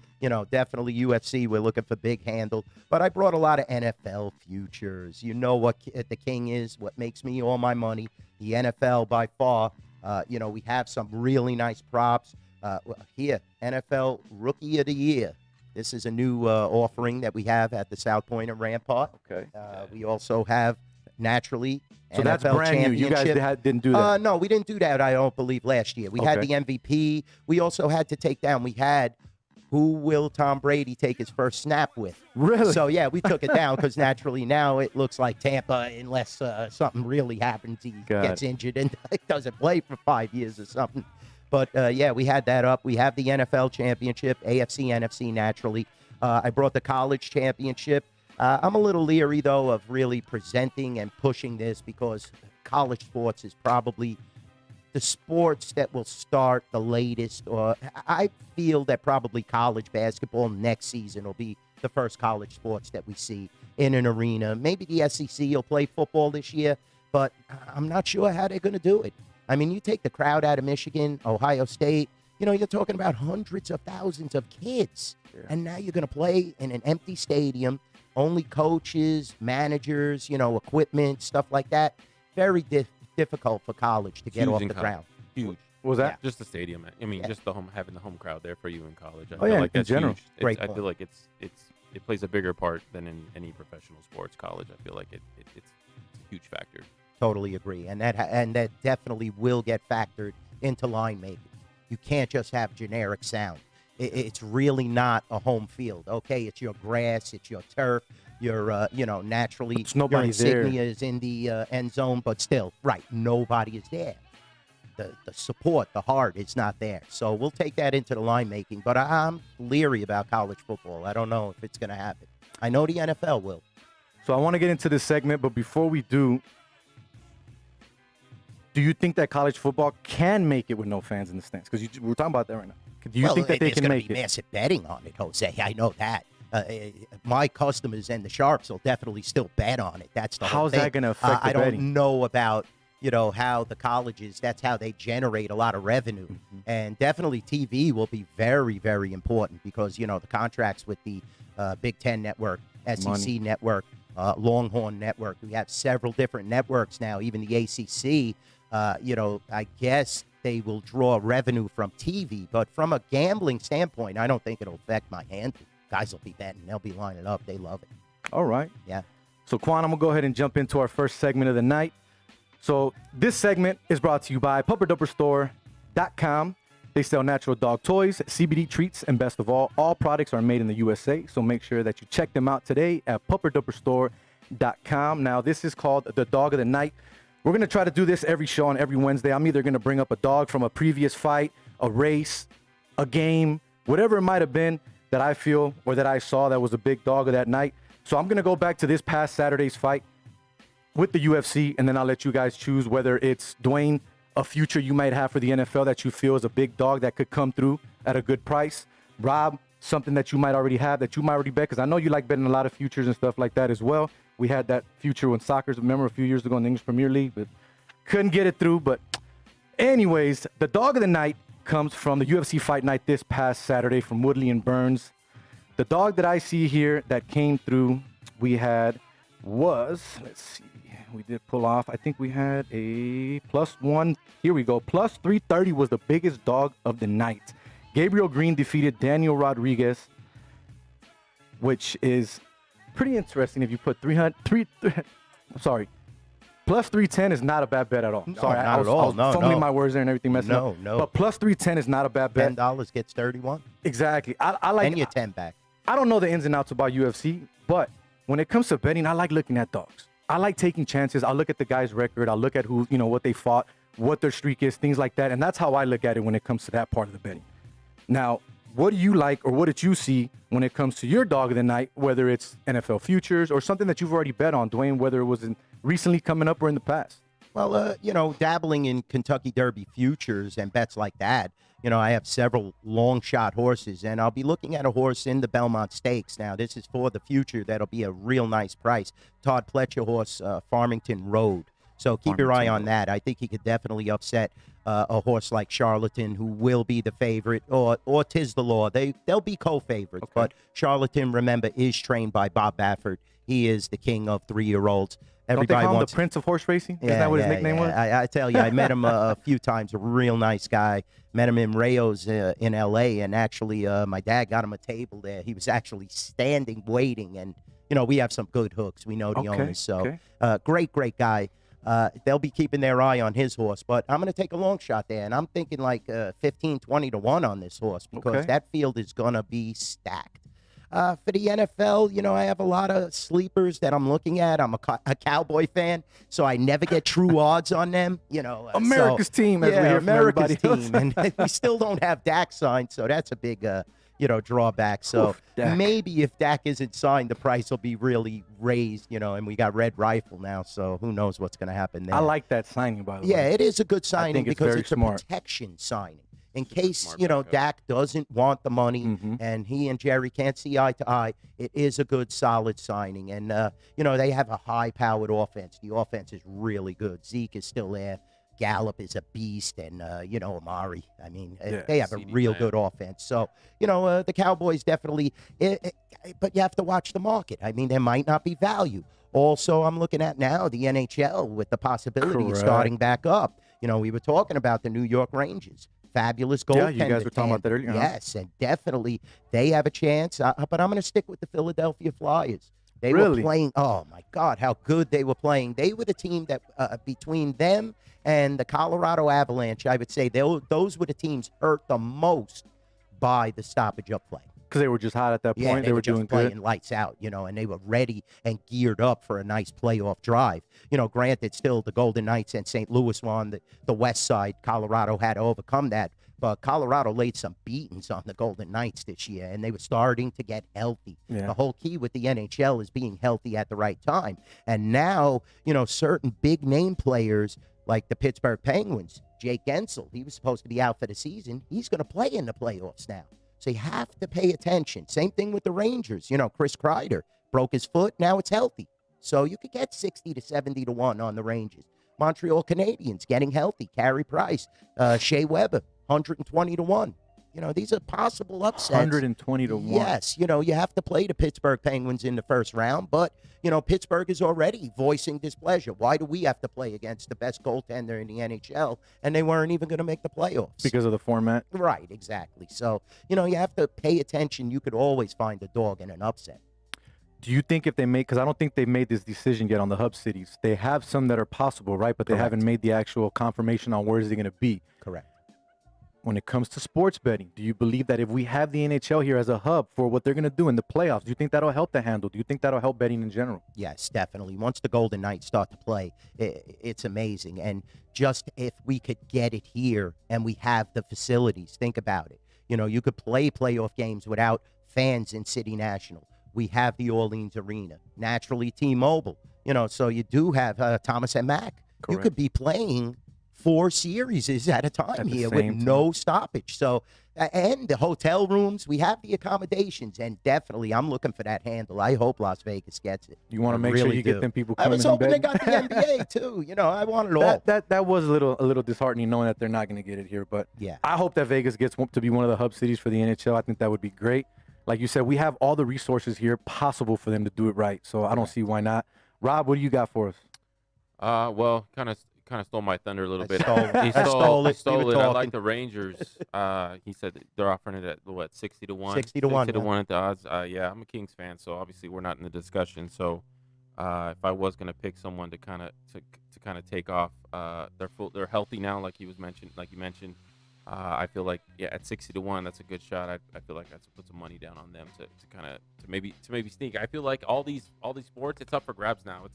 definitely UFC, we're looking for big handle. But I brought a lot of NFL futures. You know what the king is, what makes me all my money. The NFL by far. We have some really nice props. Here, NFL Rookie of the Year. This is a new offering that we have at the South Point and Rampart. Okay. We also have, naturally, so NFL that's brand new. You guys didn't do that? No, we didn't do that, I don't believe, last year. We had the MVP. We also had to take down, who will Tom Brady take his first snap with? Really? So, yeah, we took it down because naturally now it looks like Tampa, unless something really happens, he gets injured and doesn't play for 5 years or something. But, we had that up. We have the NFL championship, AFC, NFC, naturally. I brought the college championship. I'm a little leery, though, of really presenting and pushing this because college sports is probably the sports that will start the latest. Or I feel that probably college basketball next season will be the first college sports that we see in an arena. Maybe the SEC will play football this year, but I'm not sure how they're going to do it. I mean, you take the crowd out of Michigan, Ohio State, you're talking about hundreds of thousands of kids. Yeah. And now you're going to play in an empty stadium, only coaches, managers, equipment, stuff like that. Very difficult for college to get off the ground. Huge. What was that? Just the stadium. I mean, just having the home crowd there for you in college. I feel like that's in general. Huge. I feel like it plays a bigger part than in any professional sports. College, I feel like it's a huge factor. Totally agree, and that definitely will get factored into line making. You can't just have generic sound. It's really not a home field. Okay, it's your grass, it's your turf, your naturally your insignia is in the end zone, but still, right, nobody is there. The support, the heart, it's not there. So we'll take that into the line making. But I'm leery about college football. I don't know if it's going to happen. I know the NFL will. So I want to get into this segment, but before we do do you think that college football can make it with no fans in the stands? Because we're talking about that right now. Do you think that they can make it? There's going to be massive betting on it, Jose. I know that. My customers and the sharps will definitely still bet on it. That's the whole How's thing. that going to affect the I betting? don't know about, how the colleges, that's how they generate a lot of revenue. And definitely TV will be very, very important because, the contracts with the Big Ten Network, SEC Money. Network, Longhorn Network. We have several different networks now, even the ACC. I guess they will draw revenue from TV. But from a gambling standpoint, I don't think it'll affect my hand. Guys will be betting. They'll be lining up. They love it. All right. Yeah. So, Quan, I'm going to go ahead and jump into our first segment of the night. So, this segment is brought to you by pupperdupperstore.com. They sell natural dog toys, CBD treats, and best of all products are made in the USA. So, make sure that you check them out today at pupperdupperstore.com. Now, this is called the Dog of the Night. We're going to try to do this every show on every Wednesday. I'm either going to bring up a dog from a previous fight, a race, a game, whatever it might have been that I feel or that I saw that was a big dog of that night. So I'm going to go back to this past Saturday's fight with the UFC, and then I'll let you guys choose whether it's Dwayne, a future you might have for the NFL that you feel is a big dog that could come through at a good price. Rob, something that you might already have that you might already bet, because I know you like betting a lot of futures and stuff like that as well. We had that future when soccer's, remember, a few years ago in the English Premier League, but couldn't get it through. But anyways, the dog of the night comes from the UFC Fight Night this past Saturday from Woodley and Burns. The dog that I see here that came through was, let's see, we did pull off. I think we had a +1. Here we go. +330 was the biggest dog of the night. Gabriel Green defeated Daniel Rodriguez, which is pretty interesting if you put +310 is not a bad bet at all. No, Sorry, not I was at all. No, fumbling no. my words there and everything messing up. No. But +310 is not a bad bet. $10 gets 31. Exactly. I like. And your 10 back. I don't know the ins and outs about UFC, but when it comes to betting, I like looking at dogs. I like taking chances. I'll look at the guy's record. I'll look at who, what they fought, what their streak is, things like that. And that's how I look at it when it comes to that part of the betting. Now, what do you like or what did you see when it comes to your dog of the night, whether it's NFL futures or something that you've already bet on, Dwayne, whether it was recently coming up or in the past? Well, dabbling in Kentucky Derby futures and bets like that, I have several long shot horses, and I'll be looking at a horse in the Belmont Stakes. Now, this is for the future. That'll be a real nice price. Todd Pletcher horse, Farmington Road. So keep your eye on that. I think he could definitely upset a horse like Charlatan, who will be the favorite, or Tiz the Law. They'll be co-favorites. Okay. But Charlatan, remember, is trained by Bob Baffert. He is the king of 3-year-olds. Don't they call him the Prince of Horse Racing? Isn't that what his nickname was? I tell you, I met him a few times. A real nice guy. Met him in Rayo's in L.A., and actually my dad got him a table there. He was actually standing, waiting, and, we have some good hooks. We know the owners. So great guy. They'll be keeping their eye on his horse, but I'm going to take a long shot there, and I'm thinking like 15, 20 to 1 on this horse because that field is going to be stacked. For the NFL, I have a lot of sleepers that I'm looking at. I'm a Cowboy fan, so I never get true odds on them. America's team, as we hear from everybody team, and we still don't have Dak signed, so that's a big, drawback. So maybe if Dak isn't signed, the price will be really raised. And we got Red Rifle now, so who knows what's going to happen there. I like that signing, by the way. Yeah, it is a good signing because it's smart. a protection signing. In case, Dak doesn't want the money and he and Jerry can't see eye to eye, it is a good, solid signing. And, they have a high-powered offense. The offense is really good. Zeke is still there. Gallup is a beast. And, Amari. I mean, they have a real good offense. So, the Cowboys definitely but you have to watch the market. I mean, there might not be value. Also, I'm looking at now the NHL with the possibility of starting back up. We were talking about the New York Rangers. Fabulous goaltender. Yeah, you guys were talking about that earlier. Yes, and definitely they have a chance. But I'm going to stick with the Philadelphia Flyers. They were playing. Oh, my God, how good they were playing. They were the team that between them and the Colorado Avalanche, I would say those were the teams hurt the most by the stoppage of play. Because they were just hot at that point. Yeah, they were doing just playing good. lights out, and they were ready and geared up for a nice playoff drive. Granted, still the Golden Knights and St. Louis were on the west side. Colorado had to overcome that. But Colorado laid some beatings on the Golden Knights this year, and they were starting to get healthy. Yeah. The whole key with the NHL is being healthy at the right time. And now, certain big-name players Like the Pittsburgh Penguins, Jake Gensel, he was supposed to be out for the season. He's going to play in the playoffs now. So you have to pay attention. Same thing with the Rangers. Chris Kreider broke his foot. Now it's healthy. So you could get 60 to 70 to 1 on the Rangers. Montreal Canadiens getting healthy. Carey Price, Shea Weber, 120 to 1. These are possible upsets. 120 to 1. Yes, you have to play the Pittsburgh Penguins in the first round, but, Pittsburgh is already voicing displeasure. Why do we have to play against the best goaltender in the NHL, and they weren't even going to make the playoffs? Because of the format? Right, exactly. So, you have to pay attention. You could always find a dog in an upset. Do you think if they make, because I don't think they've made this decision yet on the hub cities. They have some that are possible, right? But they haven't made the actual confirmation on where is it going to be. Correct. When it comes to sports betting, do you believe that if we have the NHL here as a hub for what they're going to do in the playoffs, do you think that'll help the handle? Do you think that'll help betting in general? Yes, definitely. Once the Golden Knights start to play, it's amazing. And just if we could get it here and we have the facilities, think about it. You could play playoff games without fans in City National. We have the Orleans Arena, naturally T-Mobile. So you do have Thomas and Mack. Correct. You could be playing 4 series at a time here with no stoppage. So, and the hotel rooms, we have the accommodations, and definitely I'm looking for that handle. I hope Las Vegas gets it. You want to make sure you get them people coming in. I was hoping they got the NBA too. I want it all. That was a little disheartening knowing that they're not going to get it here. But yeah, I hope that Vegas gets to be one of the hub cities for the NHL. I think that would be great. Like you said, we have all the resources here possible for them to do it right. So I don't see why not. Rob, what do you got for us? Well, kind of stole my thunder a little bit. He stole it. I like the Rangers. He said that they're offering it at 60 to 1. 60 to 1. 60 to 1 at the odds. Yeah, I'm a Kings fan, so obviously we're not in the discussion. So if I was gonna pick someone to kind of take off, they're healthy now, like you mentioned. I feel like at 60 to 1, that's a good shot. I feel like I have to put some money down on them to maybe sneak. I feel like all these sports, it's up for grabs now.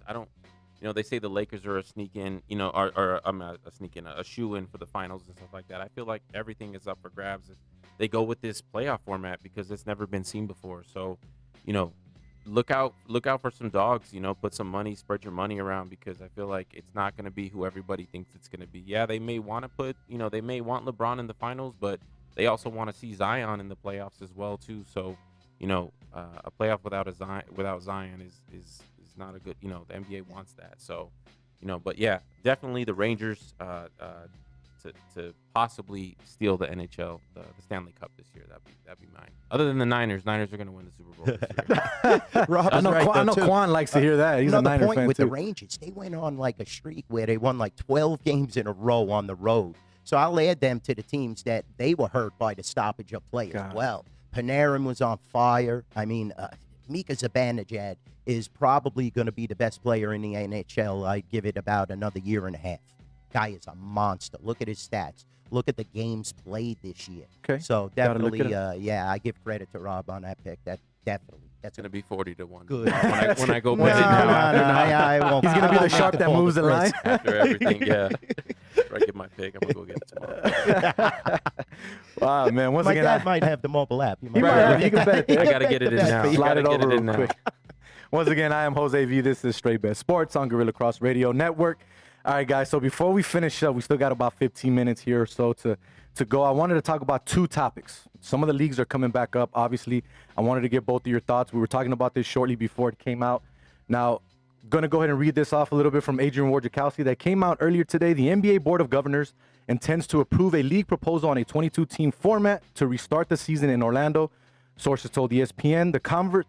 They say the Lakers are a sneak in, a shoe in for the finals and stuff like that. I feel like everything is up for grabs if they go with this playoff format because it's never been seen before. So, look out for some dogs. Put some money, spread your money around because I feel like it's not going to be who everybody thinks it's going to be. Yeah, they may want to they may want LeBron in the finals, but they also want to see Zion in the playoffs as well too. So, a playoff without Zion is not a good, the NBA wants that. So, but yeah, definitely the Rangers to possibly steal the NHL, the Stanley Cup this year. That'd be mine. Other than the Niners are going to win the Super Bowl this year. I know Quan likes to hear that. He's a Niners point fan with too. The Rangers, they went on like a streak where they won like 12 games in a row on the road. So I'll add them to the teams that they were hurt by the stoppage of play as well. Panarin was on fire. I mean, Mika Zibanejad is probably going to be the best player in the NHL. I'd give it about another year and a half. Guy is a monster. Look at his stats. Look at the games played this year. Okay. So definitely, I give credit to Rob on that pick. That's going to be 40 to 1. Good. when I go No, bet it now. I won't. He's going to be the shark that moves the line. After everything, yeah. After I get my pick, I'm going to go get it tomorrow. Wow, man. Once My again, dad might have the mobile app. You can bet it. I got to get it in now. Slide it Gotta get over it in real now. quick. Once again, I am Jose V. This is Straight Bet Sports on Gorilla Cross Radio Network. All right, guys. So before we finish up, we still got about 15 minutes here or so to go. I wanted to talk about 2 topics. Some of the leagues are coming back up. Obviously, I wanted to get both of your thoughts. We were talking about this shortly before it came out. Now, going to go ahead and read this off a little bit from Adrian Wojciechowski that came out earlier today. The NBA Board of Governors intends to approve a league proposal on a 22-team format to restart the season in Orlando. Sources told ESPN the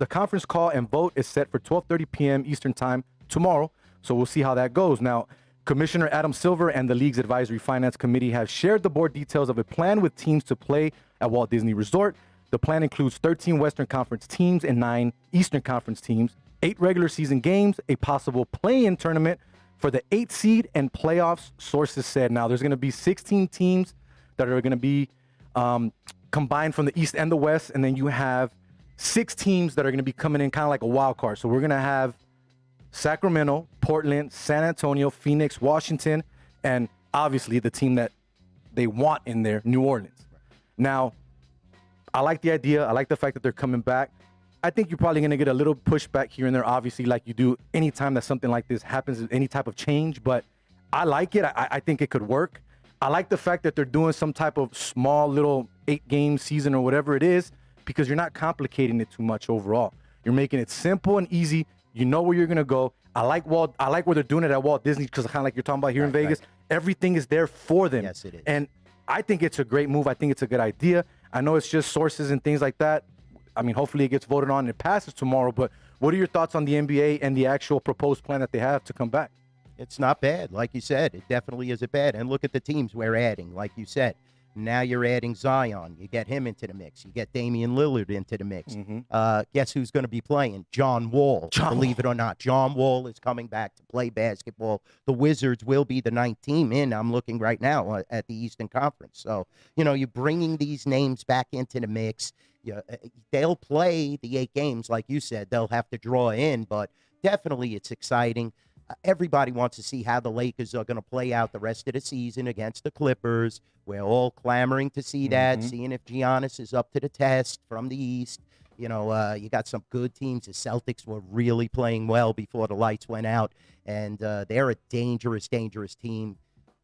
conference call and vote is set for 12:30 p.m. Eastern Time tomorrow. So we'll see how that goes. Now, Commissioner Adam Silver and the league's Advisory Finance Committee have shared the board details of a plan with teams to play at Walt Disney Resort. The plan includes 13 Western Conference teams and 9 Eastern Conference teams, 8 regular season games, a possible play-in tournament for the 8th seed, and playoffs, sources said. Now, there's going to be 16 teams that are going to be combined from the East and the West, and then you have 6 teams that are going to be coming in kind of like a wild card. So we're going to have Sacramento, Portland, San Antonio, Phoenix, Washington, and obviously the team that they want in there, New Orleans. Now, I like the idea. I like the fact that they're coming back. I think you're probably going to get a little pushback here and there, obviously, like you do anytime that something like this happens, any type of change. But I like it. I think it could work. I like the fact that they're doing some type of small little 8-game season or whatever it is, because you're not complicating it too much overall. You're making it simple and easy. You know where you're gonna go. I like where they're doing it at Walt Disney, because kind of like you're talking about here in Vegas. Right. Everything is there for them. Yes, it is. And I think it's a great move. I think it's a good idea. I know it's just sources and things like that. I mean, hopefully it gets voted on and it passes tomorrow. But what are your thoughts on the NBA and the actual proposed plan that they have to come back? It's not bad. Like you said, it definitely isn't bad. And look at the teams we're adding. Like you said, now you're adding Zion. You get him into the mix. You get Damian Lillard into the mix. Guess who's going to be playing? John Wall. Believe it or not, John Wall is coming back to play basketball. The Wizards will be the 9th team in. I'm looking right now at the Eastern Conference. So, you're bringing these names back into the mix. They'll play the 8 games, like you said. They'll have to draw in, but definitely it's exciting. Everybody wants to see how the Lakers are going to play out the rest of the season against the Clippers. We're all clamoring to see that, seeing if Giannis is up to the test from the East. You got some good teams. The Celtics were really playing well before the lights went out, and they're a dangerous, dangerous team.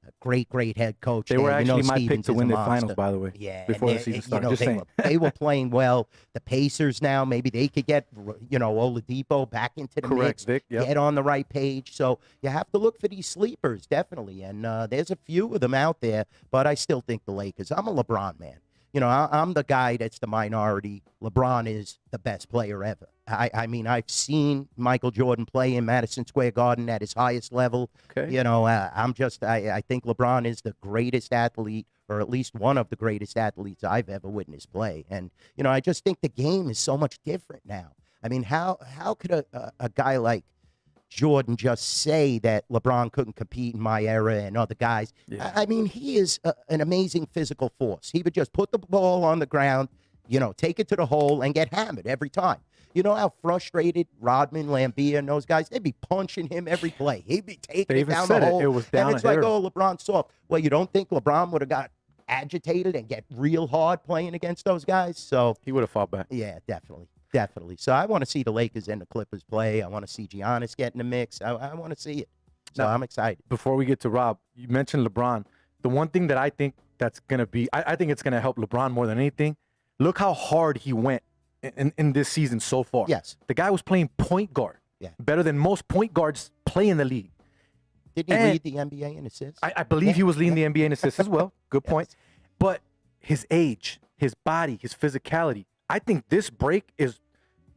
A great head coach. They were actually my pick to win the finals, by the way. Yeah, before the season started. They were playing well. The Pacers now, maybe they could get Oladipo back into the mix. Vic, yep. Get on the right page. So you have to look for these sleepers, definitely. And there's a few of them out there, but I still think the Lakers. I'm a LeBron man. I'm the guy that's the minority. LeBron is the best player ever. I mean, I've seen Michael Jordan play in Madison Square Garden at his highest level. Okay. I think LeBron is the greatest athlete, or at least one of the greatest athletes I've ever witnessed play. And, I just think the game is so much different now. I mean, how could a guy like Jordan just say that LeBron couldn't compete in my era and other guys? Yeah. I mean, he is an amazing physical force. He would just put the ball on the ground, take it to the hole and get hammered every time. You know how frustrated Rodman, Lambeer, and those guys, they'd be punching him every play. He'd be taking it down the hole. It was down and it's like, LeBron's soft. Well, you don't think LeBron would have got agitated and get real hard playing against those guys? So he would have fought back. Yeah, definitely. So I want to see the Lakers and the Clippers play. I want to see Giannis get in the mix. I want to see it. So I'm excited. Before we get to Rob, you mentioned LeBron. The one thing that I think that's going to be, I think it's going to help LeBron more than anything. Look how hard he went in this season so far. Yes. The guy was playing point guard. Yeah. Better than most point guards play in the league. Did he lead the NBA in assists? I believe he was leading the NBA in assists as well. Good point. But his age, his body, his physicality, I think this break is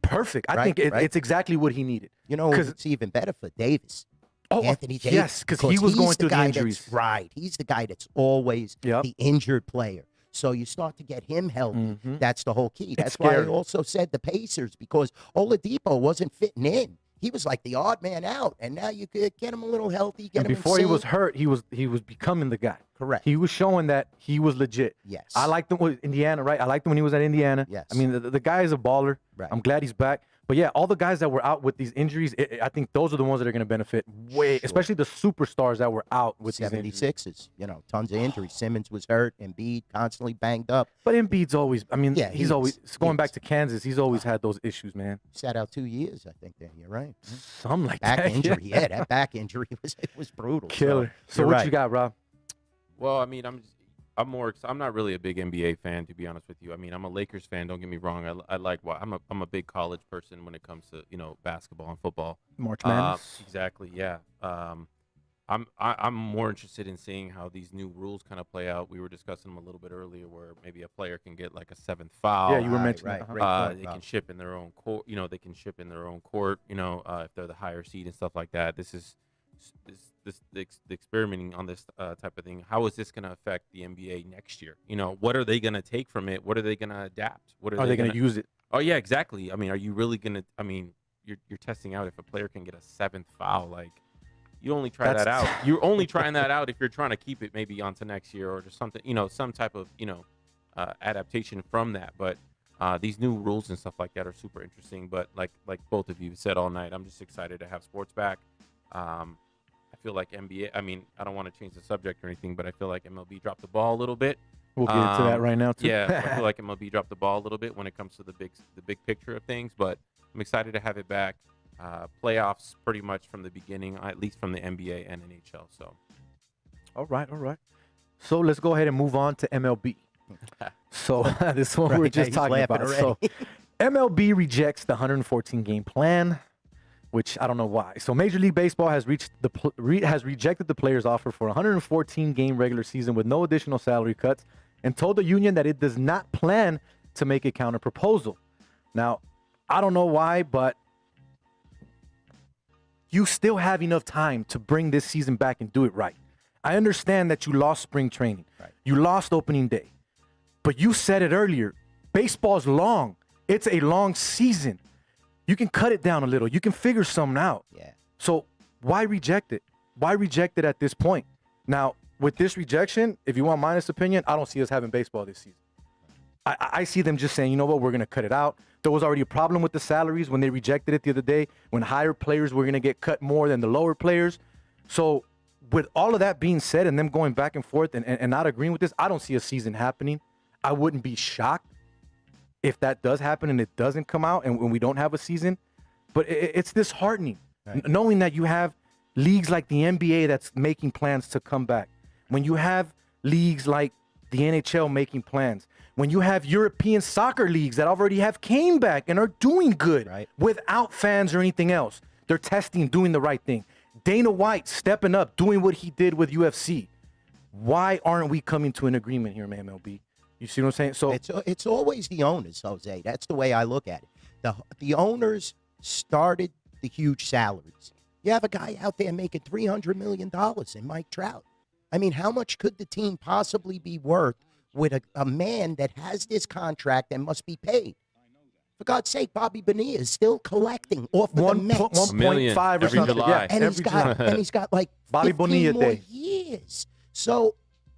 perfect. I think it's exactly what he needed. It's even better for Davis. Anthony Davis. Yes, because he was going through the injuries. Right. He's the guy that's always the injured player. So you start to get him healthy. That's the whole key. That's why I also said the Pacers, because Oladipo wasn't fitting in. He was like the odd man out, and now you could get him a little healthy. And before he was hurt, he was becoming the guy. Correct. He was showing that he was legit. Yes. I liked him with Indiana, right? I liked him when he was at Indiana. Yes. I mean, the guy is a baller. Right. I'm glad he's back. But yeah, all the guys that were out with these injuries, I think those are the ones that are going to benefit especially the superstars that were out with these injuries. 76s, tons of injuries. Simmons was hurt, Embiid constantly banged up. But Embiid's always, he's always going back to Kansas. He's always had those issues, man. Sat out 2 years, I think. Then you're right. Something like back that. Injury, yeah, that back injury was brutal. Killer. So what you got, Rob? Well, I mean, I'm not really a big NBA fan, to be honest with you. I mean, I'm a Lakers fan. Don't get me wrong. I'm a big college person when it comes to basketball and football. March Madness. Exactly. Yeah. I'm more interested in seeing how these new rules kind of play out. We were discussing them a little bit earlier, where maybe a player can get like a 7th foul. Yeah, you were mentioning right. They can ship in their own court. They can ship in their own court. If they're the higher seed and stuff like that. The experimenting on this type of thing. How is this going to affect the NBA next year? What are they going to take from it? What are they going to adapt? What are they going to use it? Oh yeah, exactly. I mean, are you really going to? I mean, you're testing out if a player can get a 7th foul. Like, you only try that out. You're only trying that out if you're trying to keep it maybe onto next year or just something. Some type of adaptation from that. But these new rules and stuff like that are super interesting. But like both of you said all night, I'm just excited to have sports back. I feel like NBA, I mean, I don't want to change the subject or anything, but I feel like MLB dropped the ball a little bit. We'll get into that right now, too. Yeah, I feel like MLB dropped the ball a little bit when it comes to the big picture of things, but I'm excited to have it back. Playoffs pretty much from the beginning, at least from the NBA and NHL. So All right, all right. So let's go ahead and move on to MLB. So this one we were Right, just he's talking laughing about. So MLB rejects the 114 game plan, which I don't know why. So Major League Baseball has has rejected the players' offer for a 114 game regular season with no additional salary cuts, and told the union that it does not plan to make a counter proposal. Now, I don't know why, but you still have enough time to bring this season back and do it right. I understand that you lost spring training. Right. You lost opening day. But you said it earlier. Baseball's long. It's a long season. You can cut it down a little. You can figure something out. Yeah. So why reject it? Why reject it at this point? Now, with this rejection, if you want my honest opinion, I don't see us having baseball this season. I see them just saying, you know what, we're going to cut it out. There was already a problem with the salaries when they rejected it the other day, when higher players were going to get cut more than the lower players. So with all of that being said and them going back and forth and not agreeing with this, I don't see a season happening. I wouldn't be shocked if that does happen and it doesn't come out and when we don't have a season. But it's disheartening knowing that you have leagues like the NBA that's making plans to come back. When you have leagues like the NHL making plans. When you have European soccer leagues that already have came back and are doing good without fans or anything else. They're testing, doing the right thing. Dana White stepping up, doing what he did with UFC. Why aren't we coming to an agreement here, man, MLB? You see what I'm saying? So it's always the owners, Jose. That's the way I look at it. The owners started the huge salaries. You have a guy out there making $300 million in Mike Trout. I mean, how much could the team possibly be worth with a man that has this contract and must be paid? For God's sake, Bobby Bonilla is still collecting off of the Mets. 1.5 or every something. July. Yeah, And he's got like Bobby 15 Bonilla more Day. years. So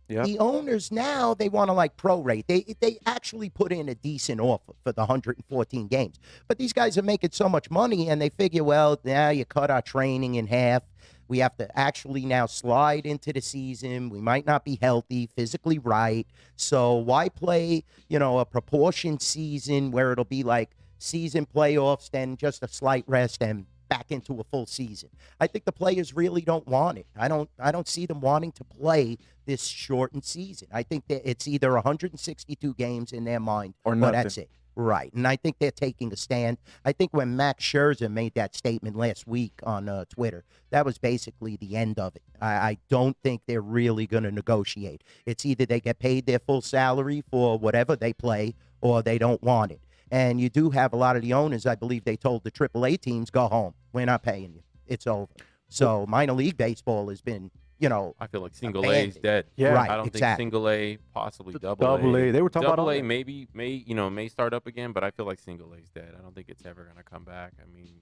Yep. the owners now, they want to like prorate. They actually put in a decent offer for the 114 games. But these guys are making so much money and they figure, well, now you cut our training in half. We have to actually now slide into the season. We might not be healthy, physically right. So why play, a proportion season where it'll be like season playoffs, then just a slight rest and back into a full season? I think the players really don't want it. I don't see them wanting to play this shortened season. I think that it's either 162 games in their mind Or nothing. that's it. Right. And I think they're taking a stand. I think when Max Scherzer made that statement last week on Twitter, that was basically the end of it. I don't think they're really going to negotiate. It's either they get paid their full salary for whatever they play or they don't want it. And you do have a lot of the owners, I believe they told the AAA teams, go home. We're not paying you. It's over. So minor league baseball has been, I feel like single A is abandoned. dead. Yeah. Right, I don't exactly. think single A, possibly double Double A. They were talking about double all A that. may start up again, but I feel like single A is dead. I don't think it's ever gonna come back. I mean,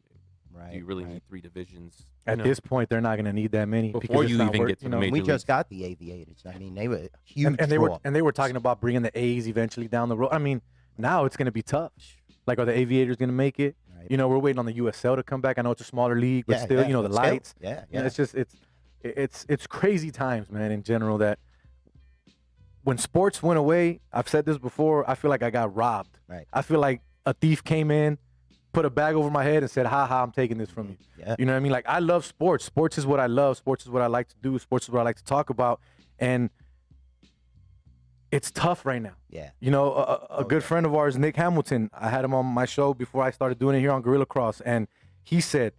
do you really need three divisions? At this point, they're not going to need that many Before because it's you not even worth- get to the major We leagues. just got the Aviators. I mean, they were huge. and they draw. were talking about bringing the A's eventually down the road. I mean, now it's going to be tough. Like, are the Aviators going to make it? Right. We're waiting on the USL to come back. I know it's a smaller league, but Yeah, still, yeah, the but still. lights. Yeah, Yeah, yeah. it's just it's crazy times, man. In general, that when sports went away, I've said this before. I feel like I got robbed. Right. I feel like a thief came in, put a bag over my head, and said, "Ha ha, I'm taking this from you." Yeah. You know what I mean? Like, I love sports. Sports is what I love. Sports is what I like to do. Sports is what I like to talk about, and it's tough right now. Yeah. A good friend of ours, Nick Hamilton, I had him on my show before I started doing it here on Gorilla Cross, and he said,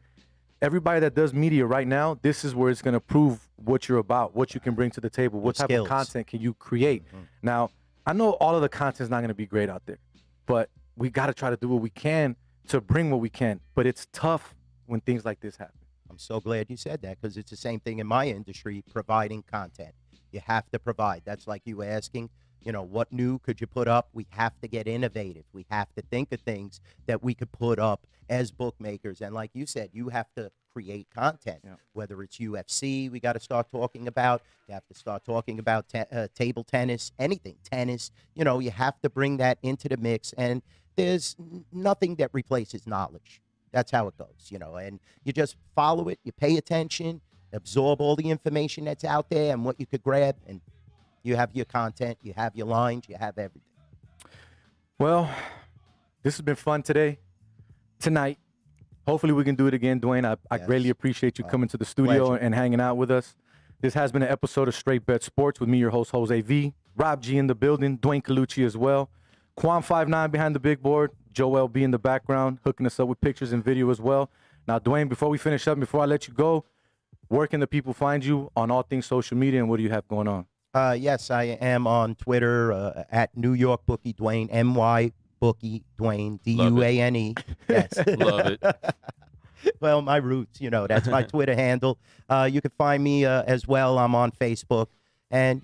everybody that does media right now, this is where it's going to prove what you're about, what you can bring to the table, what type skills. of content can you create. Now, I know all of the content's not going to be great out there, but we got to try to do what we can to bring what we can. But it's tough when things like this happen. I'm so glad you said that because it's the same thing in my industry, providing content. You have to provide. That's like you asking, what new could you put up? We have to get innovative. We have to think of things that we could put up as bookmakers. And like you said, you have to create content, whether it's UFC, we got to start talking about. You have to start talking about table tennis, anything, tennis. You have to bring that into the mix. And there's nothing that replaces knowledge. That's how it goes, and you just follow it, you pay attention, absorb all the information that's out there and what you could grab, and you have your content, you have your lines, you have everything. Well, this has been fun tonight. Hopefully we can do it again, Dwayne. I Yes. greatly appreciate you coming to the studio Pleasure. and hanging out with us. This has been an episode of Straight Bet Sports with me, your host, Jose V. Rob G in the building, Dwayne Colucci as well. Quan59 behind the big board, Joel B in the background, hooking us up with pictures and video as well. Now, Dwayne, before we finish up, before I let you go, where can the people find you on all things social media, and what do you have going on? Yes, I am on Twitter at New York Bookie Dwayne, NY Bookie Dwayne, DUANE. Yes. Love it. Well, my roots, that's my Twitter handle. You can find me as well. I'm on Facebook. And,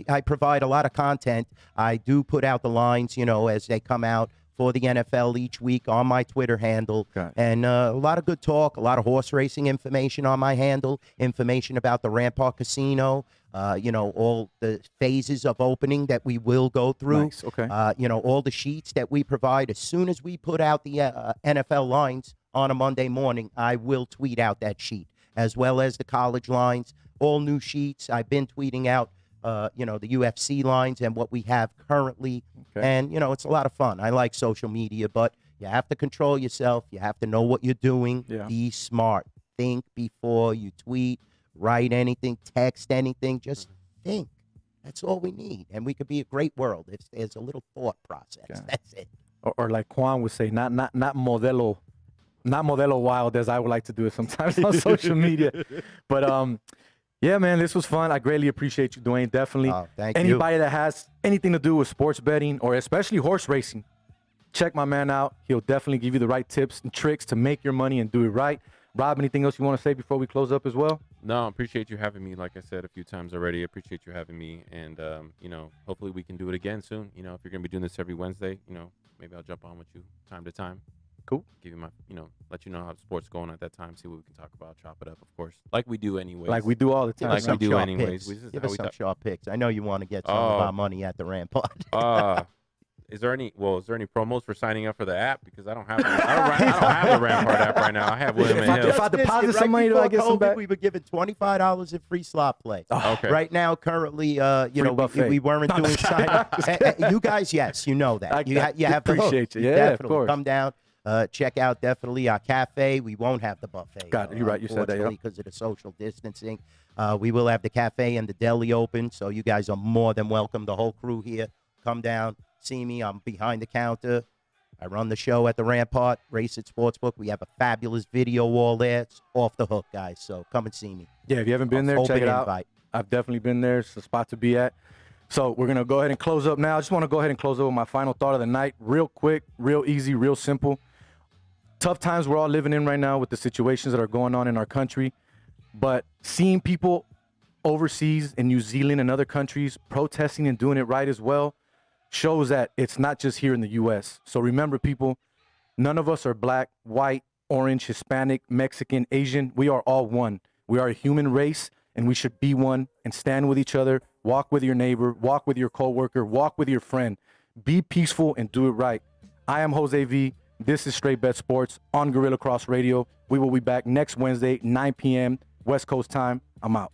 I provide a lot of content. I do put out the lines, as they come out for the NFL each week on my Twitter handle. And a lot of good talk, a lot of horse racing information on my handle, information about the Rampart Casino, all the phases of opening that we will go through. Nice. Okay. All the sheets that we provide. As soon as we put out the NFL lines on a Monday morning, I will tweet out that sheet, as well as the college lines, all new sheets. I've been tweeting out, the UFC lines and what we have currently. Okay. And, it's a lot of fun. I like social media, but you have to control yourself. You have to know what you're doing. Yeah. Be smart. Think before you tweet, write anything, text anything. Just think. That's all we need. And we could be a great world if there's a little thought process. Yeah. That's it. Or like Quan would say, not modelo wild, as I would like to do it sometimes on social media. But yeah, man, this was fun. I greatly appreciate you, Dwayne. Definitely. Oh, thank you. Anybody that has anything to do with sports betting or especially horse racing, check my man out. He'll definitely give you the right tips and tricks to make your money and do it right. Rob, anything else you want to say before we close up as well? No, I appreciate you having me. Like I said a few times already, I appreciate you having me. And, hopefully we can do it again soon. If you're going to be doing this every Wednesday, maybe I'll jump on with you time to time. Cool. Give you my, let you know how the sport's going at that time. See what we can talk about. Chop it up, of course, like we do anyways. Like we do all the Give time. us Like some we do sharp anyways. picks. This is Give how us we some talk. sharp picks. I know you want to get some of our money at the Rampart. Is there any promos for signing up for the app? Because I don't have I don't have the Rampart app right now. I have William and Hill. If I deposit some money, do I get some back? We were giving $25 in free slot play. Okay. Right now, currently, buffet. we weren't doing sign up. You guys, yes, you know that. You have the hook. appreciate you. Yeah, Definitely. of course. Come down. Check out definitely our cafe. We won't have the buffet. Got it. You're right. You said that, yeah. Because of the social distancing. We will have the cafe and the deli open, so you guys are more than welcome. The whole crew here. Come down, see me. I'm behind the counter. I run the show at the Rampart, Race It Sportsbook. We have a fabulous video wall there. It's off the hook, guys, so come and see me. Yeah, if you haven't been there, check it out. I've definitely been there. It's a spot to be at. So we're going to go ahead and close up now. I just want to go ahead and close up with my final thought of the night. Real quick, real easy, real simple. Tough times we're all living in right now with the situations that are going on in our country. But seeing people overseas in New Zealand and other countries protesting and doing it right as well shows that it's not just here in the U.S. So remember, people, none of us are black, white, orange, Hispanic, Mexican, Asian. We are all one. We are a human race, and we should be one and stand with each other, walk with your neighbor, walk with your coworker, walk with your friend. Be peaceful and do it right. I am Jose V. This is Straight Bet Sports on Gorilla Cross Radio. We will be back next Wednesday, 9 p.m. West Coast time. I'm out.